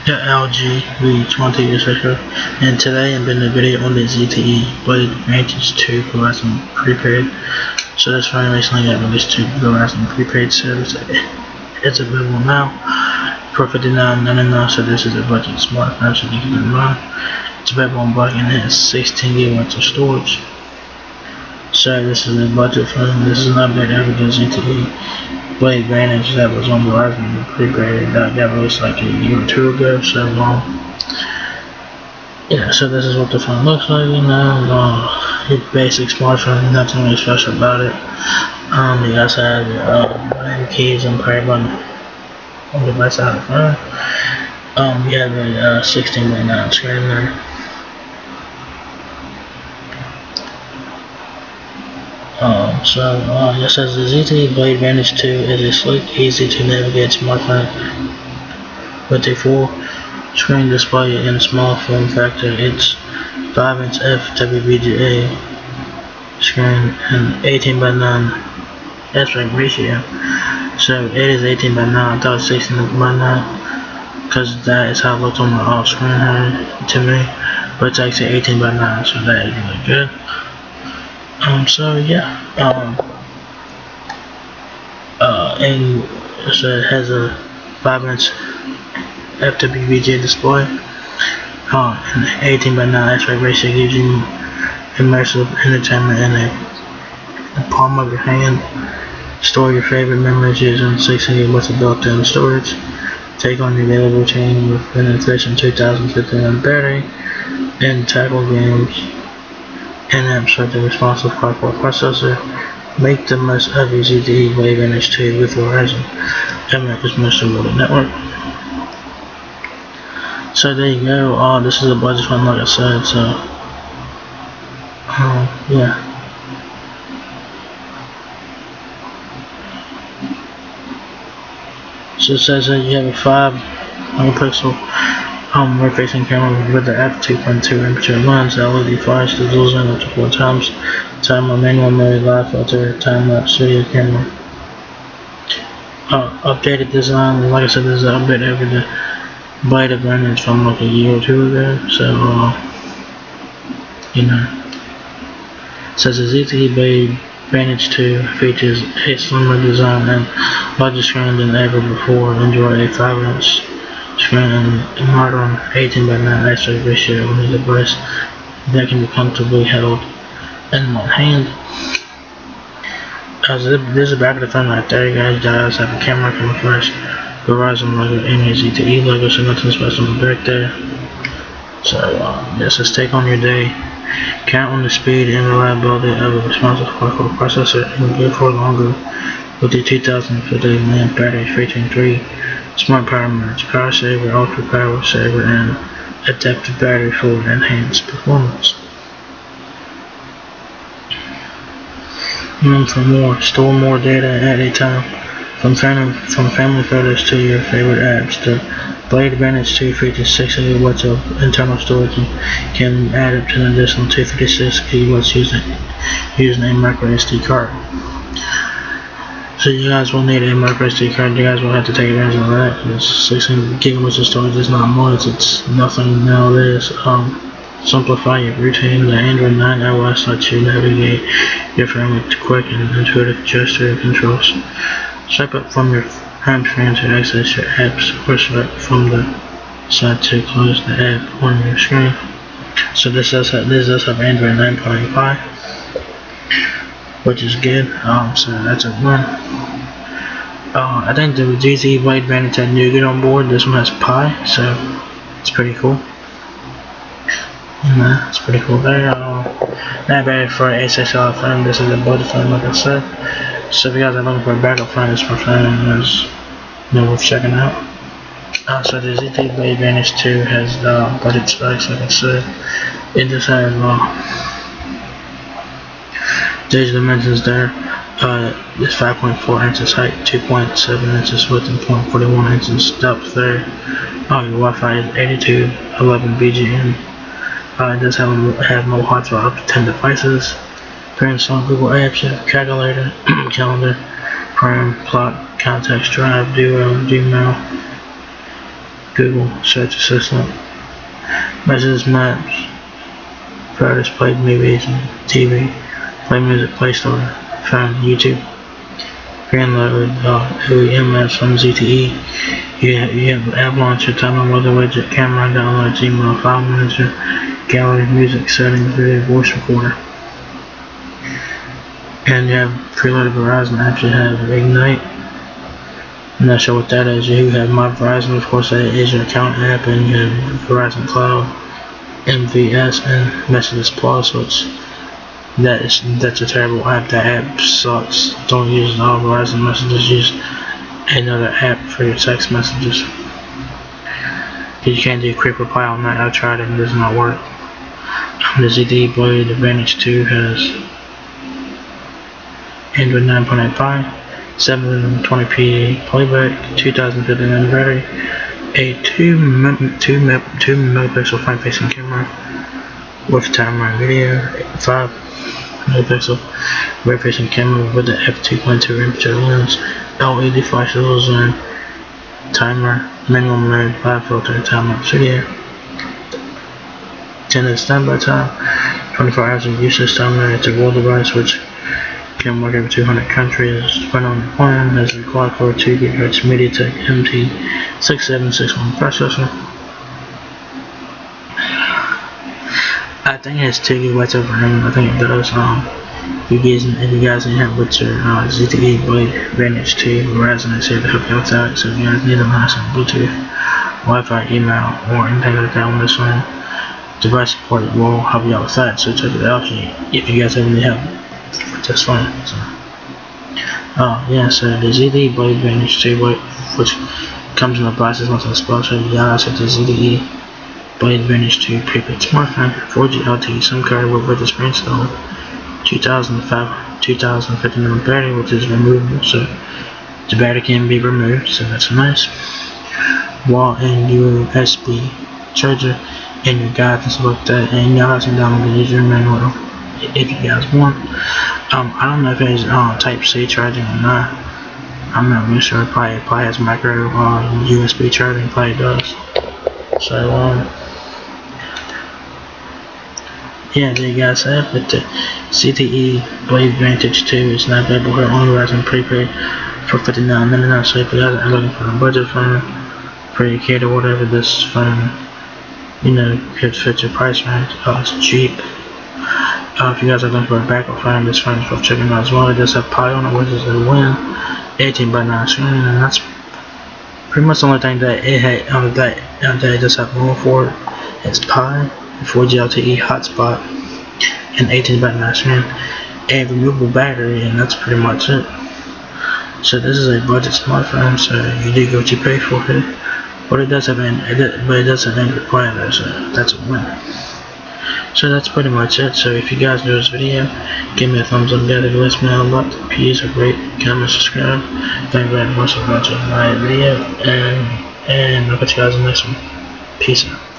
The LG V20 etc. And today I'm doing a video on the ZTE Blade Vantage 2 Verizon Prepaid. So this phone recently got released to Verizon Prepaid service. It's available now for $59.99, so this is a budget smartphone, so you can keep in mind. It's available on black and it has 16 gigabytes of storage. So this is a budget phone. This is an update over the ZTE Blade Vantage that was on Verizon Prepaid that got released like a year or two ago. So yeah, so this is what the phone looks like. Your basic smartphone, nothing really special about it. You guys have your keys and power button on the right side of the phone. You have a 16:9 screen there. It says the ZTE Blade Vantage 2 is a sleek, easy to navigate smartphone with a full screen display in small form factor. It's 5-inch FWVGA screen and 18:9 aspect ratio. So it is 18:9. I thought 16:9 because that is how it looked on the off screen here to me, but it's actually 18:9, so that is really good. And so it has a 5-inch FWVGA display, and 18:9 aspect ratio gives you immersive entertainment in the palm of your hand. Store your favorite memories using 16 gigabytes of built-in storage. Take on your daily routine with an efficient 2015 battery, and tackle games and apps with a responsive quad-core processor. Make the most of your ZTE Blade Vantage 2 with Verizon, America's most awarded network. So there you go. This is a budget phone, like I said. So yeah. So it says that you have a 5-megapixel rear-facing camera with the f2.2 aperture lens, LED flash that zooms in up to 4 times, timer, manual mode, live filter, time-lapse video camera. Updated design, like I said, this is an update over the Blade Vantage from like a year or two ago. So it says the ZTE Blade Vantage 2 features a slimmer design and larger screen than ever before. Enjoy a 5-inch screen and modern 18:9 aspect ratio on the device that can be comfortably held in one hand. There's a back of the phone right there, you guys. Does have a camera, flash, Verizon logo, and a ZTE logo, so nothing special in the back there. So yes, let's take on your day. Count on the speed and reliability of a responsive quad-core processor and go for longer with the 2015 mAh battery featuring 3 smart power modes: power saver, ultra power saver, and adaptive battery for enhanced performance. For more, store more data at a time. From family photos to your favorite apps, the Blade Vantage 2 features 6 gigabytes of internal storage and can add up to an additional 256 gigabytes using a micro SD card. So you guys will need a micro SD card. You guys will have to take advantage of that, because 16 gigabytes of storage is not much. It's nothing nowadays. Simplify your routine. The Android 9 iOS lets you navigate your phone with quick and intuitive gesture controls. Swipe up from your home screen to access your apps, or swipe from the side to close the app on your screen. So this does have Android 9.5, which is good. So that's a win. I think the ZTE Blade Vantage had Nougat on board. This one has Pi, so it's pretty cool. It's pretty cool there. Not bad for an $86 phone. This is a budget phone, like I said. So if you guys are looking for a backup phone, this phone is worth checking out. So the ZTE Blade Vantage 2 has budget specs, like I said. It just has these dimensions there. It's 5.4 inches height, 2.7 inches width, and 0.41 inches depth there. Your Wi-Fi is 82.11 BGN. It does have mobile hotspot up to 10 devices. Parents on Google Apps, you have calculator, calendar, Chrome, plot, contacts, drive, Duo, Gmail, Google search assistant, messages, maps, Fridays, play movies and TV, play music, Play Store, phone, YouTube, download OEM apps from ZTE. You have app launcher, timer, weather widget, camera, download, email, file manager, gallery, music settings, video, voice recorder. And you have preloaded Verizon apps. You have Ignite. I'm not sure what that is. You have My Verizon, of course, that is your account app, and you have Verizon Cloud, MVS, and Messages Plus, which that's a terrible app. That app sucks. Don't use all Verizon messages. Use another app for your text messages. You can't do quick reply on that. I tried it and it does not work. The ZTE Blade Vantage 2 has Android 9.85, 720p playback, 2050 mAh battery, a 2 megapixel front-facing camera with timer and video, 5 megapixel rear-facing camera with the f2.2 aperture lens, LED flash zone, timer, manual mode, 5 filter, time-lapse video, 10 minutes standby time, 24 hours of usage timer. It's a world device which can work over 200 countries. Run on the plan has a quad-core 2 GHz MediaTek MT6761 processor. I think it has 2 GB of RAM. I think it does. If you guys need help with your ZTE Blade Vantage 2, Verizon is here to help you out. So if you guys need a nice Bluetooth, Wi-Fi, email, or anything like that on this phone, device support will help you out with that. So check it out if you guys ever need help. Just fine. So, so the ZTE Blade Vantage 2, which comes in a box, is not a sponsor. So the ZTE Blade Vantage 2 prepaid smartphone, 4G LTE SIM card with this pre-installed, 2050 mAh battery, which is removable, so the battery can be removed, so that's nice. Wall and USB charger, and your guides and stuff like that, and you guys can download the user manual if you guys want. I don't know if it's Type C charging or not. I'm not really sure. Probably has micro USB charging. Probably does. So yeah, there you guys have it. The ZTE Blade Vantage 2 is now available here on Verizon Prepaid for $59.99. So if you guys are looking for a budget phone for your kid or whatever, this phone, could fit your price range. It's cheap. If you guys are looking for a backup phone, this phone is worth checking out as well. It does have Pi on it, which is a win, 18:9 screen, and that's pretty much the only thing that it does have going for it. It's Pi, 4G LTE hotspot, and 18:9 screen, and removable battery, and that's pretty much it. So this is a budget smartphone, so you do get what you pay for it. But it does have Android Play though, so that's a win. So that's pretty much it. So if you guys enjoyed this video, give me a thumbs up, guys. If you let me know about the peas, or rate, comment, subscribe. Thank you very much for watching my video, and I'll catch you guys in the next one. Peace out.